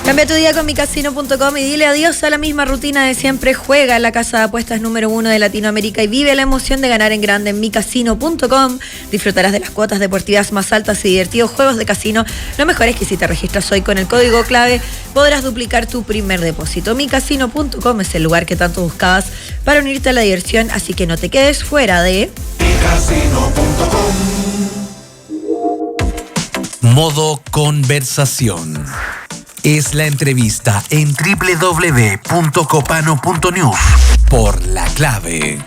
Cambia tu día con micasino.com y dile adiós a la misma rutina de siempre. Juega en la casa de apuestas número 1 de Latinoamérica y vive la emoción de ganar en grande en micasino.com. Disfrutarás de las cuotas deportivas más altas y divertidos juegos de casino. Lo mejor es que si te registras hoy con el código clave podrás duplicar tu primer depósito. Micasino.com es el lugar que tanto buscabas para unirte a la diversión, así que no te quedes fuera de micasino.com. Modo conversación. Es la entrevista en www.copano.news por La Clave.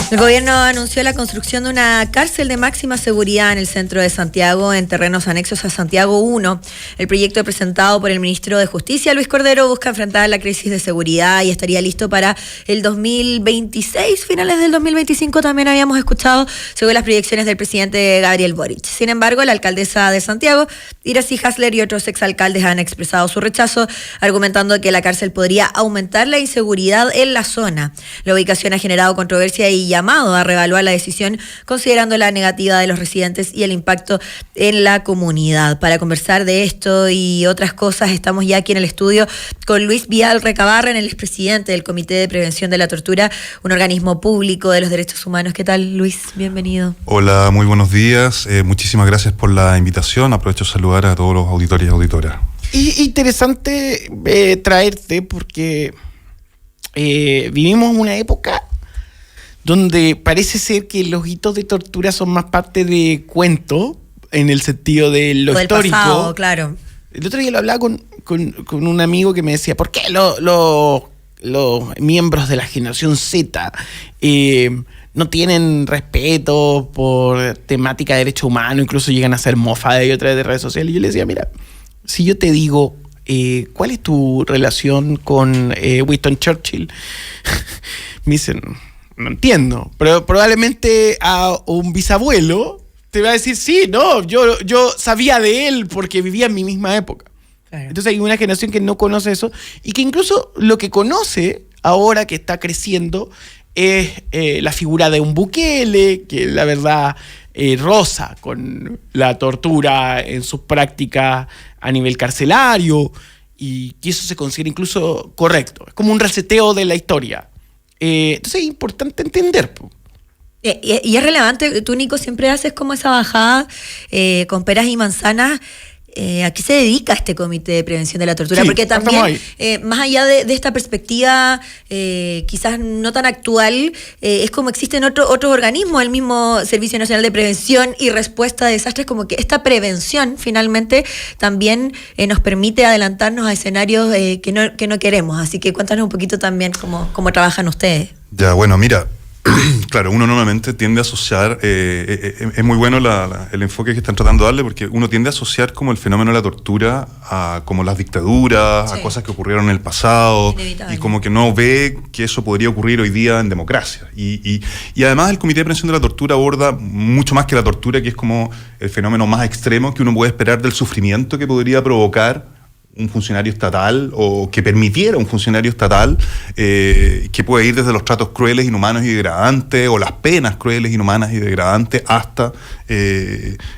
El gobierno anunció la construcción de una cárcel de máxima seguridad en el centro de Santiago, en terrenos anexos a Santiago 1. El proyecto presentado por el ministro de Justicia, Luis Cordero, busca enfrentar la crisis de seguridad y estaría listo para el 2026, finales del 2025 también habíamos escuchado, según las proyecciones del presidente Gabriel Boric. Sin embargo, la alcaldesa de Santiago, Iracy Hasler, y otros exalcaldes han expresado su rechazo, argumentando que la cárcel podría aumentar la inseguridad en la zona. La ubicación ha generado controversia y llamado a reevaluar la decisión, considerando la negativa de los residentes y el impacto en la comunidad. Para conversar de esto y otras cosas, estamos ya aquí en el estudio con Luis Vial Recabarren, el expresidente del Comité de Prevención de la Tortura, un organismo público de los derechos humanos. ¿Qué tal, Luis? Bienvenido. Hola, muy buenos días. Muchísimas gracias por la invitación. Aprovecho de saludar a todos los auditores y auditoras. Interesante traerte porque vivimos una época donde parece ser que los hitos de tortura son más parte de cuento, en el sentido de lo del histórico. Pasado, claro. El otro día lo hablaba con un amigo que me decía, ¿por qué los miembros de la generación Z no tienen respeto por temática de derecho humano, incluso llegan a ser mofa de otras de redes sociales? Y yo le decía, mira, si yo te digo, ¿cuál es tu relación con Winston Churchill? Me dicen, no entiendo, pero probablemente a un bisabuelo te va a decir, sí, no, yo sabía de él porque vivía en mi misma época. Claro. Entonces hay una generación que no conoce eso y que incluso lo que conoce ahora que está creciendo es la figura de un Bukele, que la verdad roza con la tortura en sus prácticas a nivel carcelario y que eso se considera incluso correcto. Es como un reseteo de la historia. Entonces es importante entender. Y es relevante, tú, Nico, siempre haces como esa bajada con peras y manzanas. ¿A qué se dedica este Comité de Prevención de la Tortura? Sí, porque también, más allá de esta perspectiva quizás no tan actual, es como existen otros organismos, el mismo Servicio Nacional de Prevención y Respuesta a Desastres, como que esta prevención finalmente también nos permite adelantarnos a escenarios que no queremos. Así que cuéntanos un poquito también cómo trabajan ustedes. Ya, bueno, mira, claro, uno normalmente tiende a asociar, es muy bueno el enfoque que están tratando de darle, porque uno tiende a asociar como el fenómeno de la tortura a como las dictaduras, sí, a cosas que ocurrieron en el pasado, inevitable, y como que no ve que eso podría ocurrir hoy día en democracia. Y además el Comité de Prevención de la Tortura aborda mucho más que la tortura, que es como el fenómeno más extremo que uno puede esperar del sufrimiento que podría provocar un funcionario estatal o que permitiera un funcionario estatal, que puede ir desde los tratos crueles, inhumanos y degradantes, o las penas crueles, inhumanas y degradantes, hasta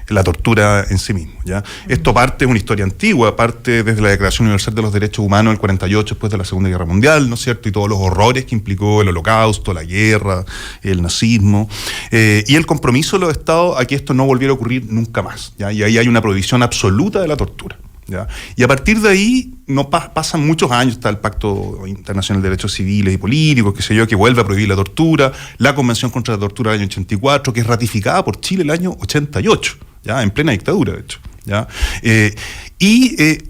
la tortura en sí mismo, ¿ya? Esto parte de una historia antigua, parte desde la Declaración Universal de los Derechos Humanos del 48, después de la Segunda Guerra Mundial, ¿no es cierto? Y todos los horrores que implicó el Holocausto, la guerra, el nazismo, y el compromiso de los Estados a que esto no volviera a ocurrir nunca más, ¿ya? Y ahí hay una prohibición absoluta de la tortura, ¿ya? Y a partir de ahí no pasan muchos años, está el Pacto Internacional de Derechos Civiles y Políticos, qué sé yo, que vuelve a prohibir la tortura, la Convención contra la Tortura del año 84, que es ratificada por Chile el año 88, ya en plena dictadura, de hecho, ¿ya?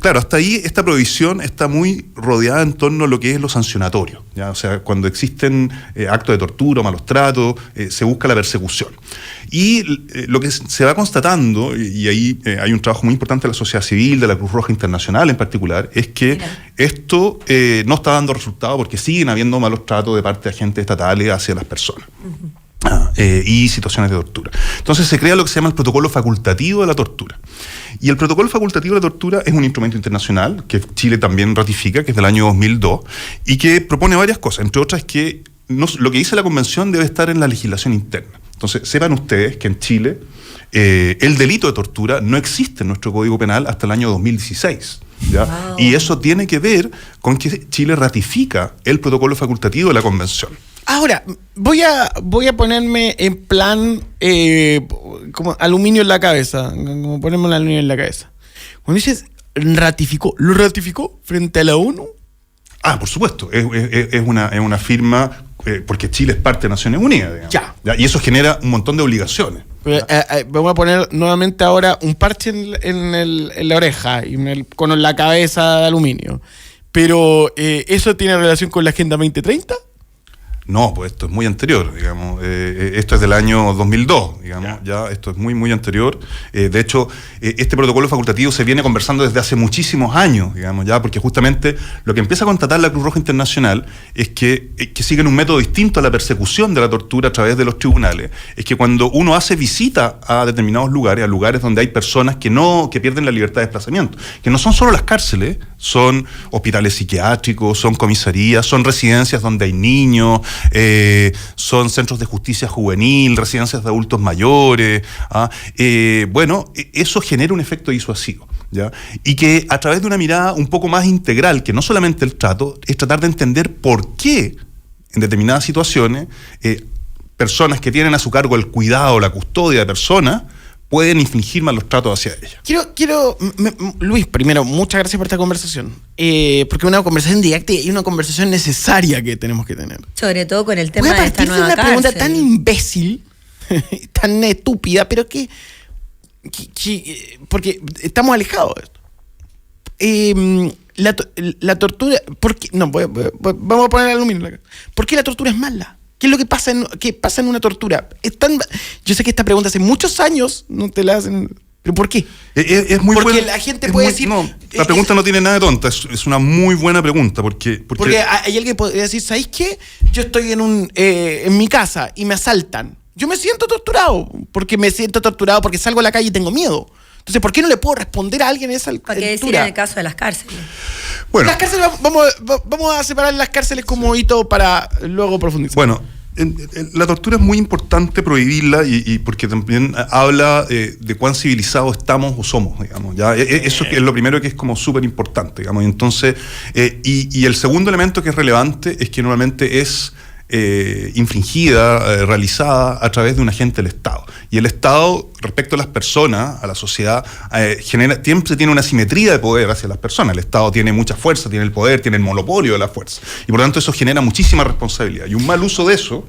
Claro, hasta ahí esta prohibición está muy rodeada en torno a lo que es lo sancionatorio, ¿ya? O sea, cuando existen actos de tortura o malos tratos, se busca la persecución. Y lo que se va constatando, y ahí hay un trabajo muy importante de la sociedad civil, de la Cruz Roja Internacional en particular, es que esto no está dando resultado porque siguen habiendo malos tratos de parte de agentes estatales hacia las personas. Y situaciones de tortura. Entonces se crea lo que se llama el protocolo facultativo de la tortura. Y el protocolo facultativo de la tortura es un instrumento internacional que Chile también ratifica, que es del año 2002, y que propone varias cosas, entre otras que lo que dice la convención debe estar en la legislación interna. Entonces sepan ustedes que en Chile El delito de tortura no existe en nuestro Código Penal hasta el año 2016. ¿Ya? Wow. Y eso tiene que ver con que Chile ratifica el protocolo facultativo de la Convención. Ahora, voy a ponerme en plan como aluminio en la cabeza, como ponerme el aluminio en la cabeza. Cuando dices ratificó, ¿lo ratificó frente a la ONU? Ah, por supuesto, es una firma, porque Chile es parte de Naciones Unidas, digamos. Ya. Y eso genera un montón de obligaciones. Vamos a poner nuevamente ahora un parche en la oreja y con la cabeza de aluminio. Pero, ¿eso tiene relación con la Agenda 2030? No, pues esto es muy anterior, digamos. Esto es del año 2002, digamos. Ya esto es muy, muy anterior. De hecho, este protocolo facultativo se viene conversando desde hace muchísimos años, digamos, ya, porque justamente lo que empieza a constatar la Cruz Roja Internacional es que siguen un método distinto a la persecución de la tortura a través de los tribunales. Es que cuando uno hace visita a determinados lugares, a lugares donde hay personas que pierden la libertad de desplazamiento, que no son solo las cárceles, son hospitales psiquiátricos, son comisarías, son residencias donde hay niños, son centros de justicia juvenil, residencias de adultos mayores. Bueno, eso genera un efecto disuasivo, ¿ya? Y que a través de una mirada un poco más integral, que no solamente el trato, es tratar de entender por qué en determinadas situaciones personas que tienen a su cargo el cuidado, la custodia de personas, pueden infligir malos tratos hacia ella. Luis, primero, muchas gracias por esta conversación. Porque es una conversación directa y una conversación necesaria que tenemos que tener. Sobre todo con el tema Voy a de esta partir de nueva una cárcel. pregunta tan imbécil, tan estúpida, pero que porque estamos alejados de esto. La tortura, ¿por qué? No, vamos a poner el aluminio. ¿Por qué la tortura es mala? ¿Qué es lo que pasa en una tortura? Yo sé que esta pregunta hace muchos años no te la hacen, pero ¿por qué? Es muy porque buena, la gente puede decir... No, la pregunta no tiene nada de tonta, es una muy buena pregunta, porque hay alguien que podría decir, ¿sabéis qué? Yo estoy en mi casa y me asaltan. Yo me siento torturado, porque salgo a la calle y tengo miedo. Entonces, ¿por qué no le puedo responder a alguien esa altura? ¿Para qué decir en el caso de las cárceles? Bueno, las cárceles, vamos a separar las cárceles como hito para luego profundizar. Bueno, la tortura es muy importante prohibirla y porque también habla de cuán civilizados estamos o somos, digamos. ¿Ya? Eso es lo primero que es como súper importante, digamos. Y entonces, y el segundo elemento que es relevante es que normalmente es infringida, realizada a través de un agente del Estado. Y el Estado, respecto a las personas, a la sociedad, siempre tiene una simetría de poder hacia las personas. El Estado tiene mucha fuerza, tiene el poder, tiene el monopolio de la fuerza. Y por lo tanto eso genera muchísima responsabilidad. Y un mal uso de eso,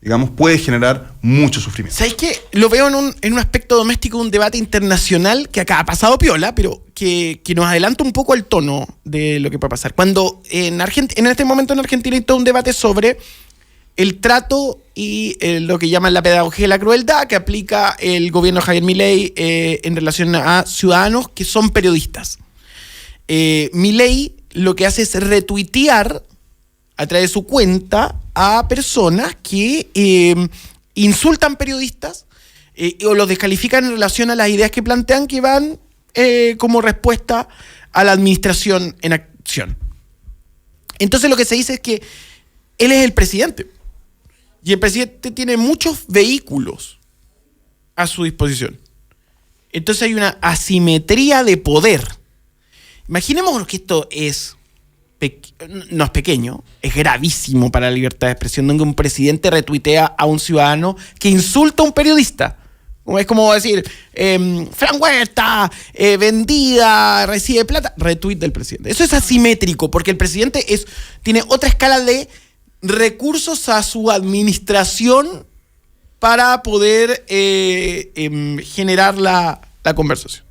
digamos, puede generar mucho sufrimiento. ¿Sabéis qué? Lo veo en un aspecto doméstico de un debate internacional que acá ha pasado piola, pero que nos adelanta un poco el tono de lo que puede pasar. Cuando en este momento en Argentina hay todo un debate sobre el trato y lo que llaman la pedagogía de la crueldad que aplica el gobierno de Javier Milei en relación a ciudadanos que son periodistas. Milei lo que hace es retuitear a través de su cuenta a personas que insultan periodistas o los descalifican en relación a las ideas que plantean que van como respuesta a la administración en acción. Entonces lo que se dice es que él es el presidente. Y el presidente tiene muchos vehículos a su disposición. Entonces hay una asimetría de poder. Imaginémonos que esto no es pequeño, es gravísimo para la libertad de expresión, donde un presidente retuitea a un ciudadano que insulta a un periodista. Es como decir, Fran Huerta, vendida, recibe plata, retweet del presidente. Eso es asimétrico, porque el presidente tiene otra escala de recursos a su administración para poder generar la conversación.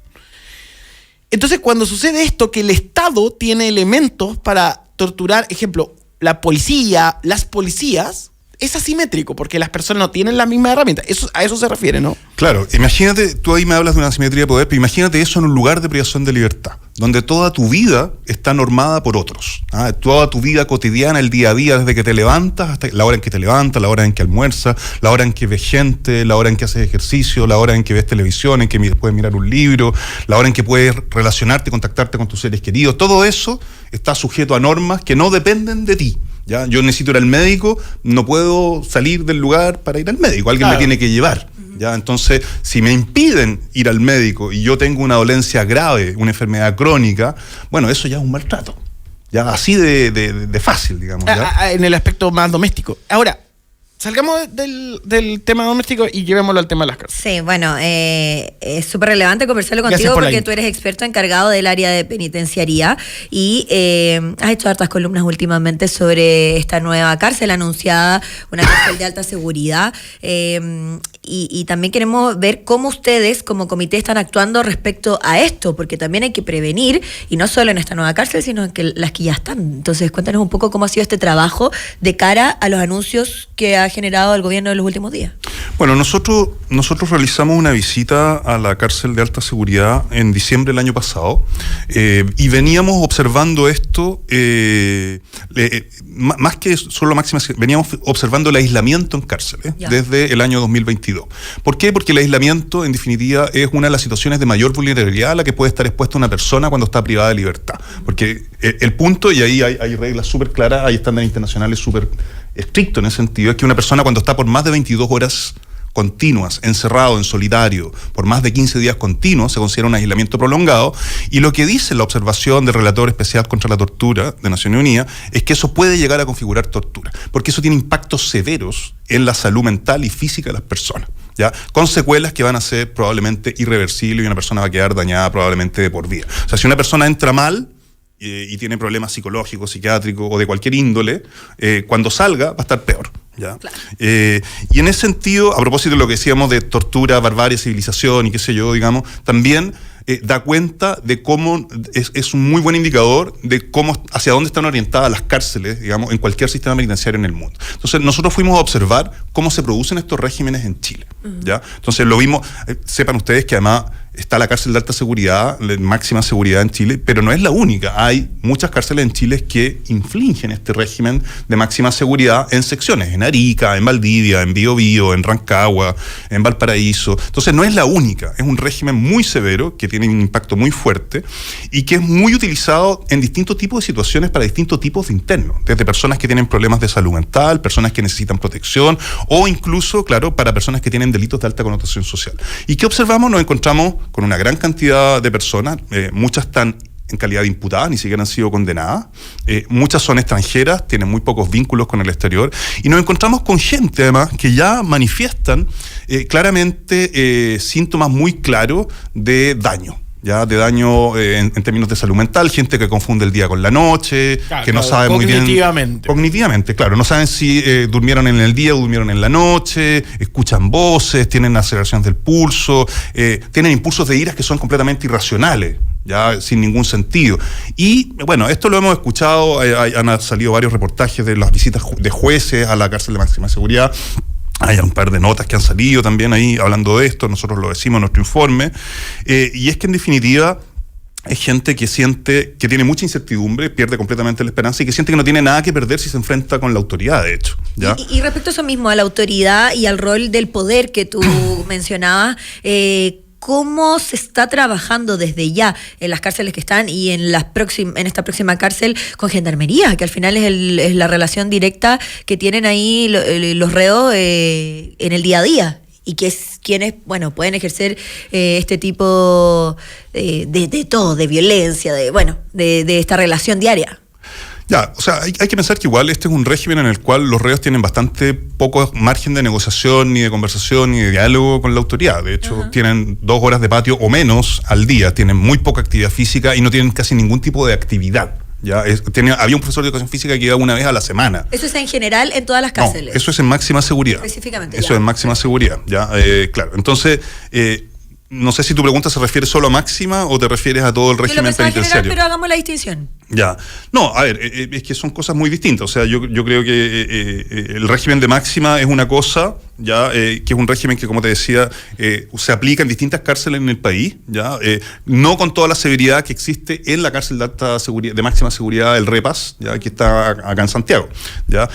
Entonces, cuando sucede esto, que el Estado tiene elementos para torturar, ejemplo, la policía, las policías, es asimétrico, porque las personas no tienen la misma herramienta. A eso se refiere, ¿no? Claro, imagínate, tú ahí me hablas de una asimetría de poder, pero imagínate eso en un lugar de privación de libertad, donde toda tu vida está normada por otros. Toda tu vida cotidiana, el día a día, desde que te levantas hasta la hora en que te levantas, la hora en que almuerzas, la hora en que ves gente, la hora en que haces ejercicio, la hora en que ves televisión, en que puedes mirar un libro, la hora en que puedes relacionarte, contactarte con tus seres queridos. Todo eso está sujeto a normas que no dependen de ti. ¿Ya? Yo necesito ir al médico, no puedo salir del lugar para ir al médico, alguien me tiene que llevar. ¿ya? Entonces, si me impiden ir al médico y yo tengo una dolencia grave, una enfermedad crónica, bueno, eso ya es un maltrato. Ya así de fácil, digamos. ¿ya? En el aspecto más doméstico. Ahora, salgamos del tema doméstico y llevémoslo al tema de las cárceles. Sí, bueno, es súper relevante conversarlo contigo porque tú eres experto encargado del área de penitenciaría y has hecho hartas columnas últimamente sobre esta nueva cárcel anunciada, una cárcel de alta seguridad. Y también queremos ver cómo ustedes como comité están actuando respecto a esto, porque también hay que prevenir, y no solo en esta nueva cárcel, sino en las que ya están. Entonces, cuéntanos un poco cómo ha sido este trabajo de cara a los anuncios que ha generado el gobierno en los últimos días. Bueno, nosotros realizamos una visita a la cárcel de alta seguridad en diciembre del año pasado y veníamos observando esto, más que solo máxima, veníamos observando el aislamiento en cárceles desde el año 2022. ¿Por qué? Porque el aislamiento, en definitiva, es una de las situaciones de mayor vulnerabilidad a la que puede estar expuesta una persona cuando está privada de libertad. Porque el punto, y ahí hay reglas súper claras, hay estándares internacionales súper estrictos en ese sentido, es que una persona cuando está por más de 22 horas continuas, encerrado en solitario, por más de 15 días continuos, se considera un aislamiento prolongado, y lo que dice la observación del Relator Especial contra la Tortura de Naciones Unidas es que eso puede llegar a configurar tortura, porque eso tiene impactos severos en la salud mental y física de las personas, ¿ya? Con secuelas que van a ser probablemente irreversibles y una persona va a quedar dañada probablemente de por vida. O sea, si una persona entra mal y tiene problemas psicológicos, psiquiátricos o de cualquier índole, cuando salga va a estar peor. ¿Ya? Claro. Y en ese sentido, a propósito de lo que decíamos de tortura, barbarie, civilización y qué sé yo, digamos, también da cuenta de cómo es un muy buen indicador de cómo, hacia dónde están orientadas las cárceles, digamos, en cualquier sistema penitenciario en el mundo. Entonces, nosotros fuimos a observar cómo se producen estos regímenes en Chile, ¿ya? Entonces, lo vimos, sepan ustedes que además está la cárcel de alta seguridad, de máxima seguridad en Chile, pero no es la única. Hay muchas cárceles en Chile que infringen este régimen de máxima seguridad en secciones, en Arica, en Valdivia, en Biobío, en Rancagua, en Valparaíso. Entonces no es la única, es un régimen muy severo que tiene un impacto muy fuerte y que es muy utilizado en distintos tipos de situaciones para distintos tipos de internos, desde personas que tienen problemas de salud mental, personas que necesitan protección o incluso, claro, para personas que tienen delitos de alta connotación social. ¿Y qué observamos? Nos encontramos con una gran cantidad de personas, muchas están en calidad de imputadas, ni siquiera han sido condenadas, muchas son extranjeras, tienen muy pocos vínculos con el exterior, y nos encontramos con gente además que ya manifiestan claramente síntomas muy claros de daño. Ya de daño en términos de salud mental, gente que confunde el día con la noche, claro, que no sabe muy bien cognitivamente, claro, no saben si durmieron en el día o durmieron en la noche, escuchan voces, tienen aceleraciones del pulso, tienen impulsos de iras que son completamente irracionales, ya sin ningún sentido. Y bueno, esto lo hemos escuchado, han salido varios reportajes de las visitas de jueces a la cárcel de máxima seguridad. Hay un par de notas que han salido también ahí hablando de esto, nosotros lo decimos en nuestro informe, y es que en definitiva es gente que siente que tiene mucha incertidumbre, pierde completamente la esperanza y que siente que no tiene nada que perder si se enfrenta con la autoridad, de hecho. ¿Ya? Y respecto a eso mismo, a la autoridad y al rol del poder que tú mencionabas, ¿cómo se está trabajando desde ya en las cárceles que están y en esta próxima cárcel con Gendarmería, que al final es la relación directa que tienen ahí los reos en el día a día? Y que es quienes, bueno, pueden ejercer este tipo de todo, de violencia, de esta relación diaria. Ya, o sea, hay que pensar que igual este es un régimen en el cual los reos tienen bastante poco margen de negociación, ni de conversación, ni de diálogo con la autoridad. De hecho, tienen 2 horas de patio o menos al día, tienen muy poca actividad física y no tienen casi ningún tipo de actividad. Ya, había un profesor de educación física que iba una vez a la semana. ¿Eso es en general en todas las cárceles? No, eso es en máxima seguridad. Específicamente. Eso es en máxima seguridad, ya, claro. Entonces, no sé si tu pregunta se refiere solo a máxima o te refieres a todo el régimen penitenciario. General, pero hagamos la distinción. Ya. No, a ver, es que son cosas muy distintas. O sea, yo creo que el régimen de máxima es una cosa, ya, que es un régimen que, como te decía, se aplica en distintas cárceles en el país, ya, no con toda la severidad que existe en la cárcel de alta seguridad, de máxima seguridad, el REPAS, ya, que está acá en Santiago, ya.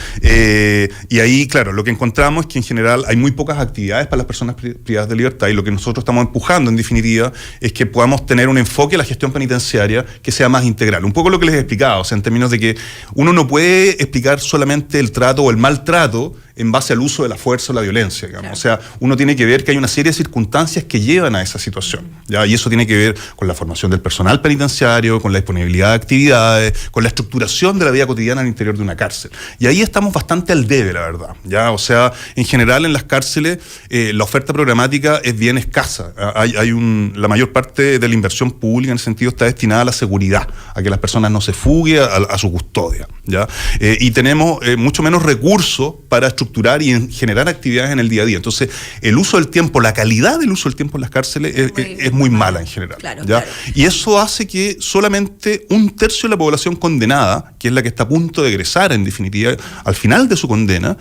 Y ahí, claro, lo que encontramos es que en general hay muy pocas actividades para las personas privadas de libertad, y lo que nosotros estamos empujando, en definitiva, es que podamos tener un enfoque a la gestión penitenciaria que sea más integral. Un poco lo que les he explicado, o sea, en términos de que uno no puede explicar solamente el trato o el maltrato en base al uso de la fuerza o la violencia, digamos. O sea, uno tiene que ver que hay una serie de circunstancias que llevan a esa situación, ¿ya? Y eso tiene que ver con la formación del personal penitenciario, con la disponibilidad de actividades, con la estructuración de la vida cotidiana al interior de una cárcel. Y ahí estamos bastante al debe, la verdad, ¿ya? O sea, en general en las cárceles la oferta programática es bien escasa. La mayor parte de la inversión pública en ese sentido está destinada a la seguridad, a que las personas no se fuguen a su custodia, ¿ya? Y tenemos mucho menos recursos para estructurar y generar actividades en el día a día. Entonces, el uso del tiempo, la calidad del uso del tiempo en las cárceles es muy mala en general. Claro, ¿ya? claro. Y eso hace que solamente 1/3 de la población condenada, que es la que está a punto de egresar, en definitiva, al final de su condena,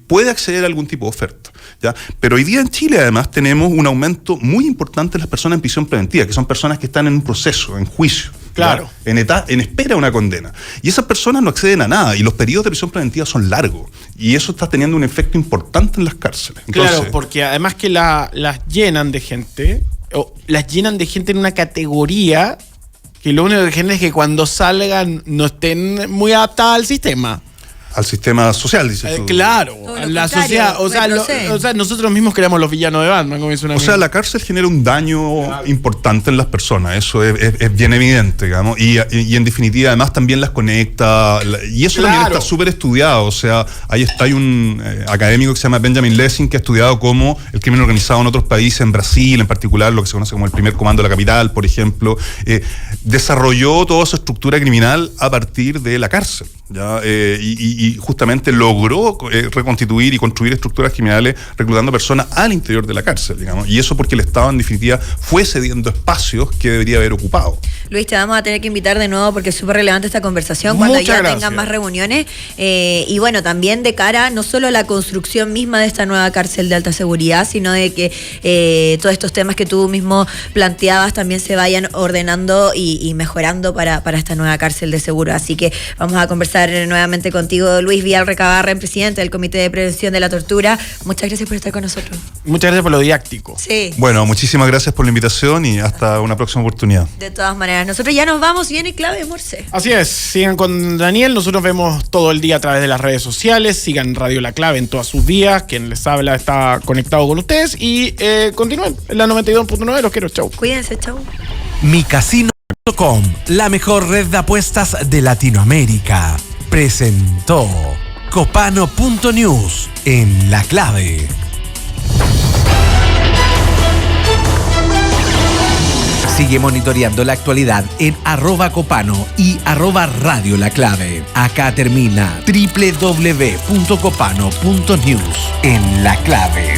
puede acceder a algún tipo de oferta, ¿ya? Pero hoy día en Chile, además, tenemos un aumento muy importante de las personas en prisión preventiva, que son personas que están en un proceso, en juicio. Claro. En espera de una condena. Y esas personas no acceden a nada, y los periodos de prisión preventiva son largos. Y eso está teniendo un efecto importante en las cárceles. Entonces, claro, porque además que las llenan de gente, o las llenan de gente en una categoría que lo único que genera es que cuando salgan no estén muy adaptadas al sistema. al sistema social, dices tú. Claro, a la sociedad. O sea, nosotros mismos creamos los villanos de Batman, como dice una amiga. O sea, la cárcel genera un daño importante en las personas, eso es bien evidente, digamos, y en definitiva además también las conecta, y eso también está súper estudiado. O sea, hay un académico que se llama Benjamin Lessing, que ha estudiado cómo el crimen organizado en otros países, en Brasil en particular, lo que se conoce como el primer comando de la capital, por ejemplo, desarrolló toda su estructura criminal a partir de la cárcel, ¿ya? Y justamente logró reconstituir y construir estructuras criminales reclutando personas al interior de la cárcel, digamos, y eso porque el Estado en definitiva fue cediendo espacios que debería haber ocupado. Luis, te vamos a tener que invitar de nuevo porque es súper relevante esta conversación cuando ya tengan más reuniones, y bueno, también de cara no solo a la construcción misma de esta nueva cárcel de alta seguridad, sino de que todos estos temas que tú mismo planteabas también se vayan ordenando y mejorando para esta nueva cárcel de seguro. Así que vamos a conversar nuevamente contigo, Luis Vial Recabarren, presidente del Comité de Prevención de la Tortura. Muchas gracias por estar con nosotros. Muchas gracias por lo didáctico. Sí. Bueno, muchísimas gracias por la invitación y hasta una próxima oportunidad. De todas maneras, nosotros ya nos vamos, viene Clave Morse. Así es, sigan con Daniel, nosotros vemos todo el día a través de las redes sociales, sigan Radio La Clave en todas sus vías, quien les habla está conectado con ustedes y continúen en la 92.9, los quiero, chau. Cuídense, chau. Micasino.com, la mejor red de apuestas de Latinoamérica, presentó Copano.news en La Clave. Sigue monitoreando la actualidad en @Copano y @Radio La Clave. Acá termina www.copano.news en La Clave.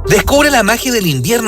Descubre la magia del invierno